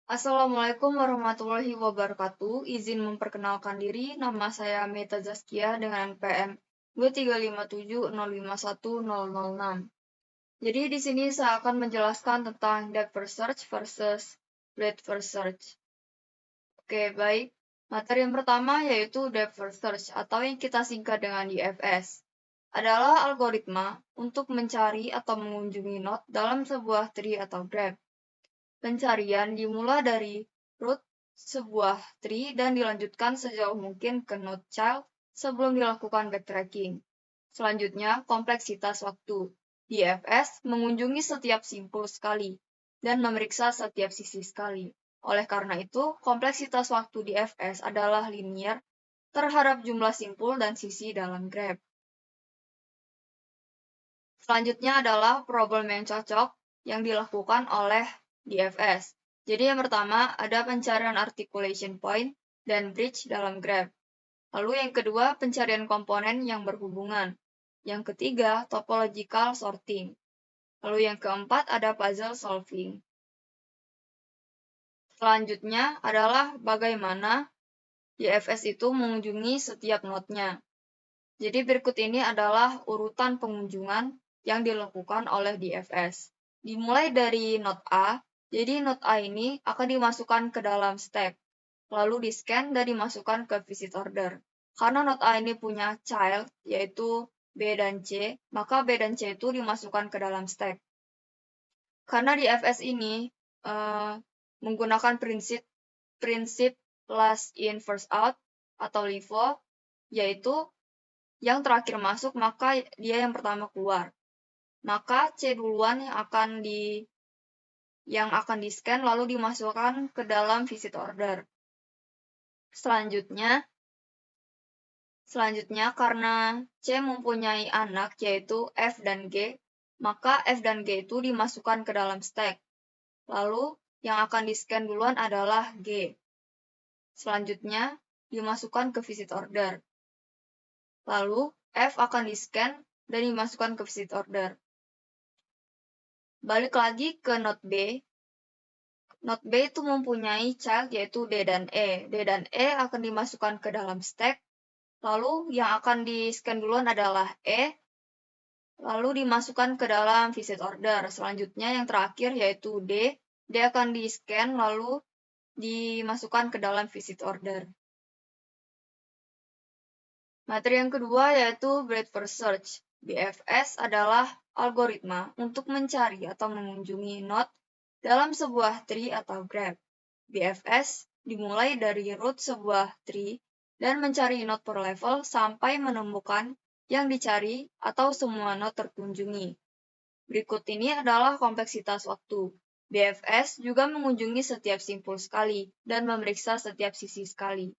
Assalamualaikum warahmatullahi wabarakatuh. Izin memperkenalkan diri, nama saya Meta Zaskia dengan PM 23570510006. Jadi di sini saya akan menjelaskan tentang depth first search versus breadth first search. Oke, baik. Materi yang pertama yaitu depth first search atau yang kita singkat dengan DFS. Adalah algoritma untuk mencari atau mengunjungi node dalam sebuah tree atau graph. Pencarian dimulai dari root sebuah tree dan dilanjutkan sejauh mungkin ke node child sebelum dilakukan backtracking. Selanjutnya, kompleksitas waktu. DFS mengunjungi setiap simpul sekali dan memeriksa setiap sisi sekali. Oleh karena itu, kompleksitas waktu DFS adalah linear terhadap jumlah simpul dan sisi dalam graph. Selanjutnya adalah problem yang cocok yang dilakukan oleh DFS. Jadi yang pertama ada pencarian articulation point dan bridge dalam graph. Lalu yang kedua pencarian komponen yang berhubungan. Yang ketiga topological sorting. Lalu yang keempat ada puzzle solving. Selanjutnya adalah bagaimana DFS itu mengunjungi setiap node-nya. Jadi berikut ini adalah urutan pengunjungan yang dilakukan oleh DFS. Dimulai dari node A, jadi node A ini akan dimasukkan ke dalam stack, lalu di-scan dan dimasukkan ke visit order. Karena node A ini punya child, yaitu B dan C, maka B dan C itu dimasukkan ke dalam stack. Karena DFS ini menggunakan prinsip last in first out atau LIFO, yaitu yang terakhir masuk maka dia yang pertama keluar. Maka C duluan yang akan di-scan lalu dimasukkan ke dalam visit order. Selanjutnya karena C mempunyai anak yaitu F dan G, maka F dan G itu dimasukkan ke dalam stack. Lalu yang akan di-scan duluan adalah G. Selanjutnya dimasukkan ke visit order. Lalu F akan di-scan dan dimasukkan ke visit order. Balik lagi ke node B. Node B itu mempunyai child yaitu D dan E. D dan E akan dimasukkan ke dalam stack. Lalu yang akan di-scan duluan adalah E. Lalu dimasukkan ke dalam visit order. Selanjutnya yang terakhir yaitu D. D akan di-scan lalu dimasukkan ke dalam visit order. Materi yang kedua yaitu breadth first search. BFS adalah algoritma untuk mencari atau mengunjungi node dalam sebuah tree atau graph. BFS dimulai dari root sebuah tree dan mencari node per level sampai menemukan yang dicari atau semua node terkunjungi. Berikut ini adalah kompleksitas waktu. BFS juga mengunjungi setiap simpul sekali dan memeriksa setiap sisi sekali.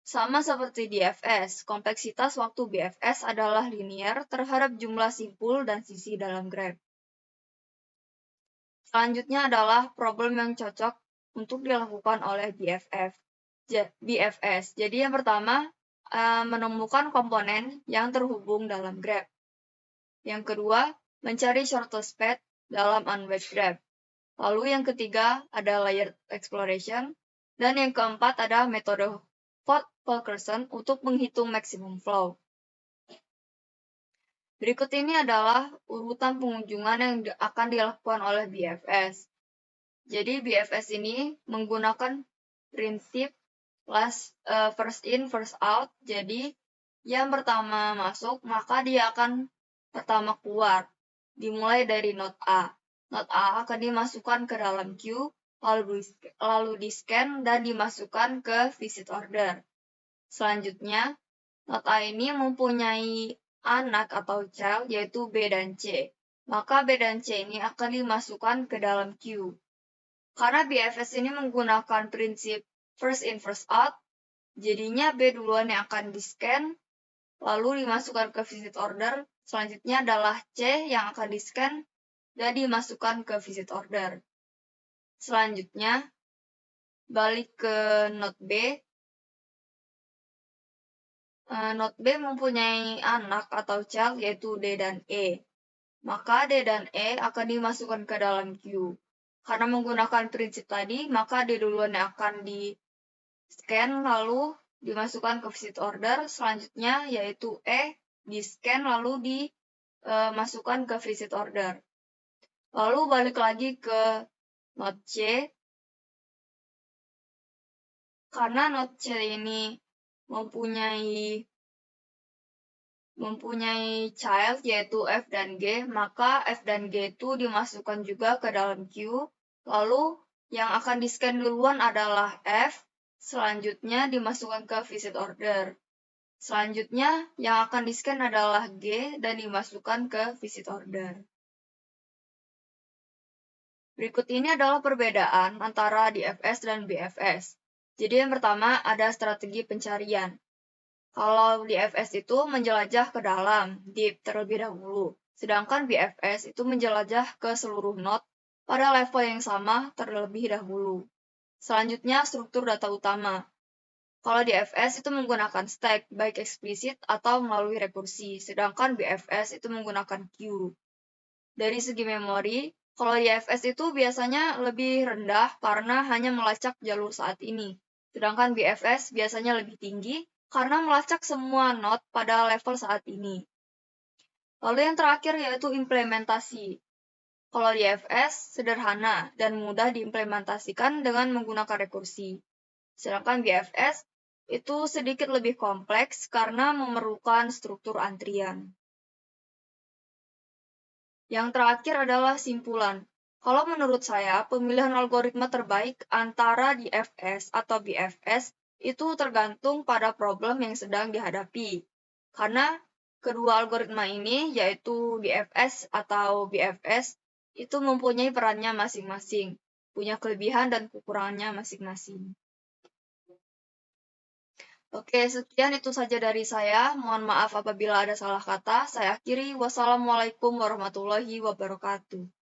Sama seperti DFS, kompleksitas waktu BFS adalah linear terhadap jumlah simpul dan sisi dalam graph. Selanjutnya adalah problem yang cocok untuk dilakukan oleh BFS. Jadi yang pertama, menemukan komponen yang terhubung dalam graph. Yang kedua, mencari shortest path dalam unweighted graph. Lalu yang ketiga ada layered exploration. Dan yang keempat ada metode Ford-Fulkerson untuk menghitung maximum flow. Berikut ini adalah urutan pengunjungan yang akan dilakukan oleh BFS. Jadi BFS ini menggunakan prinsip first in, first out. Jadi yang pertama masuk, maka dia akan pertama keluar. Dimulai dari node A. Node A akan dimasukkan ke dalam queue, lalu di-scan dan dimasukkan ke visit order. Selanjutnya, node A ini mempunyai anak atau child yaitu B dan C. Maka B dan C ini akan dimasukkan ke dalam queue. Karena BFS ini menggunakan prinsip first in first out, jadinya B duluan yang akan di-scan, lalu dimasukkan ke visit order. Selanjutnya adalah C yang akan di-scan dan dimasukkan ke visit order. Selanjutnya, balik ke node B. Node B mempunyai anak atau child yaitu D dan E. Maka D dan E akan dimasukkan ke dalam queue. Karena menggunakan prinsip tadi, maka D duluan yang akan di-scan lalu dimasukkan ke visit order, selanjutnya yaitu E di-scan lalu dimasukkan ke visit order. Lalu balik lagi ke note C, karena note C ini mempunyai child yaitu F dan G, maka F dan G itu dimasukkan juga ke dalam queue. Lalu yang akan di-scan duluan adalah F, selanjutnya dimasukkan ke visit order. Selanjutnya yang akan di-scan adalah G dan dimasukkan ke visit order. Berikut ini adalah perbedaan antara DFS dan BFS. Jadi yang pertama ada strategi pencarian. Kalau DFS itu menjelajah ke dalam, deep terlebih dahulu. Sedangkan BFS itu menjelajah ke seluruh node pada level yang sama terlebih dahulu. Selanjutnya struktur data utama. Kalau DFS itu menggunakan stack, baik eksplisit atau melalui rekursi. Sedangkan BFS itu menggunakan queue. Dari segi memori, kalau DFS itu biasanya lebih rendah karena hanya melacak jalur saat ini. Sedangkan BFS biasanya lebih tinggi karena melacak semua node pada level saat ini. Lalu yang terakhir yaitu implementasi. Kalau DFS sederhana dan mudah diimplementasikan dengan menggunakan rekursi. Sedangkan BFS itu sedikit lebih kompleks karena memerlukan struktur antrian. Yang terakhir adalah simpulan. Kalau menurut saya, pemilihan algoritma terbaik antara DFS atau BFS itu tergantung pada problem yang sedang dihadapi. Karena kedua algoritma ini, yaitu DFS atau BFS, itu mempunyai perannya masing-masing, punya kelebihan dan kekurangannya masing-masing. Oke, sekian itu saja dari saya. Mohon maaf apabila ada salah kata. Saya akhiri. Wassalamualaikum warahmatullahi wabarakatuh.